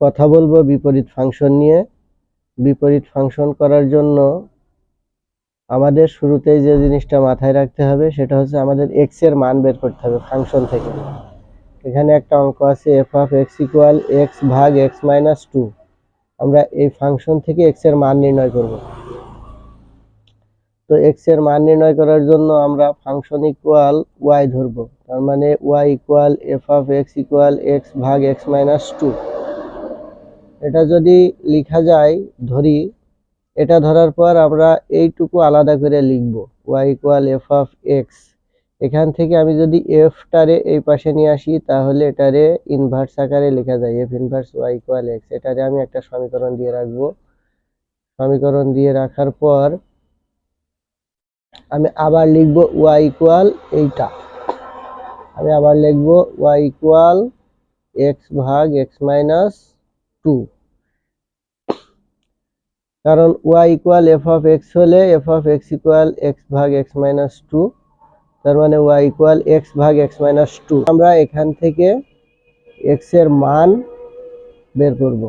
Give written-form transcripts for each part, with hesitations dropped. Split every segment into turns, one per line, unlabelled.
কথা বলবো বিপরীত ফাংশন নিয়ে। বিপরীত ফাংশন করার জন্য আমাদের শুরুতেই যে জিনিসটা মাথায় রাখতে হবে সেটা হচ্ছে আমাদের এক্স এর মান বের করতে হবে ফাংশন থেকে। এখানে একটা অঙ্ক আছে F of X equal X ভাগ এক্স মাইনাস টু। আমরা এই ফাংশন থেকে এক্স এর মান নির্ণয় করব। তো এক্স এর মান নির্ণয় করার জন্য আমরা ফাংশন ইকুয়াল ওয়াই ধরবো। তার মানে Y equal F of X equal X ভাগ এক্স মাইনাস টু। এটা যদি লেখা যায় ধরি, এটা ধরার পর আমরা এইটুকু আলাদা করে লিখব Y equal F of X. এখান থেকে আমি যদি এফটারে এই পাশে নিয়ে আসি তাহলে এটারে ইনভার্স আকারে লেখা যায় F inverse Y equal X. এটারে আমি একটা সমীকরণ দিয়ে রাখবো। সমীকরণ দিয়ে রাখার পর আমি আবার লিখব ওয়াই ইকুয়াল এইটা। আমি আবার লিখব ওয়াই ইকুয়াল এক্স ভাগ এক্স মাইনাস টু। কারণ Y equal F of X হলে F of X equal X ভাগ এক্স মাইনাস টু। তার মানে ওয়াই ইকুয়াল এক্স ভাগ এক্স মাইনাস টু। আমরা এখান থেকে এক্স এর মান বের করব।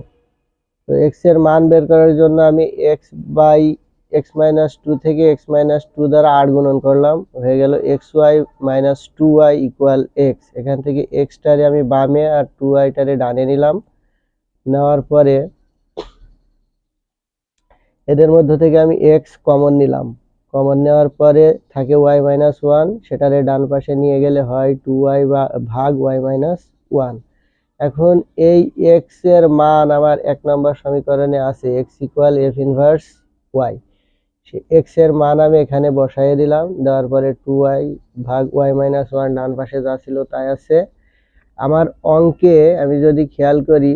তো এক্স এর মান বের করার জন্য আমি X by X minus two থেকে এক্স মাইনাস টু দ্বারা 8 গুণন করলাম, হয়ে গেল X Y minus two Y equal X. এখান থেকে এক্সটারে আমি বামে আর টু ওয়াইটারে ডানে নিলাম। নেওয়ার পরে এদের মধ্য থেকে আমি এক্স কমন নিলাম। কমন নেওয়ার পরে থাকে ওয়াই মাইনাস ওয়ান, সেটারে ডান পাশে নিয়ে গেলে হয় টু ওয়াই ভাগ ওয়াই মাইনাস ওয়ান। এখন এই এক্স এর মান আমার 1 নম্বর সমীকরণে আছে X equal F inverse Y. সেই এক্স এর মান আমি এখানে বসাইয়ে দিলাম। দেওয়ার পরে টু ওয়াই ভাগ ওয়াই মাইনাস ওয়ান ডান পাশে যা ছিল তাই আছে। আমার অঙ্কে আমি যদি খেয়াল করি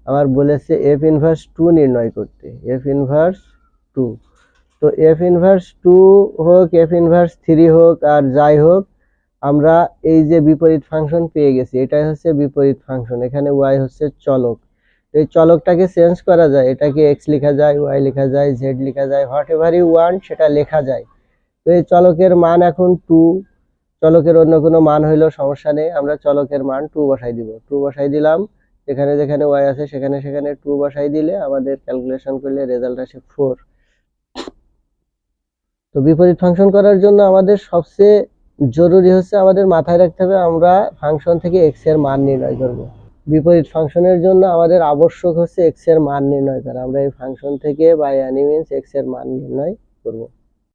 আমার বলেছে এফ ইনভার্স টু নির্ণয় করতে, এফ ইনভার্স টু। তো এফ ইনভার্স টু হোক এফ ইনভার্স থ্রি হোক আর যাই হোক, আমরা এই যে বিপরীত ফাংশন পেয়ে গেছি, এটাই হচ্ছে বিপরীত ফাংশন। এখানে ওয়াই হচ্ছে চলক। এই চলকটাকে চেঞ্জ করা যায়, এটাকে এক্স লেখা যায়, ওয়াই লেখা যায়, জেড লেখা যায়, হোয়াট এভার ইউ ওয়ান্ট সেটা লেখা যায়। তো এই চলকের মান এখন টু। চলকের অন্য কোনো মান হইলেও সমস্যা নেই, আমরা চলকের মান টু বসাই দিব। টু বসাই দিলাম, যেখানে যেখানে ওয়াই আছে সেখানে সেখানে টু বসাই দিলে আমাদের ক্যালকুলেশন করলে রেজাল্ট আসে 4। তো বিপরীত ফাংশন করার জন্য আমাদের সবচেয়ে জরুরি হচ্ছে আমাদের মাথায় রাখতে হবে আমরা ফাংশন থেকে এক্স এর মান নির্ণয় করব। বিপরীত ফাংশনের জন্য আমাদের আবশ্যক হচ্ছে এক্স এর মান নির্ণয় করা। আমরা এই ফাংশন থেকে বাই এনি মিনস এক্স এর মান নির্ণয় করব।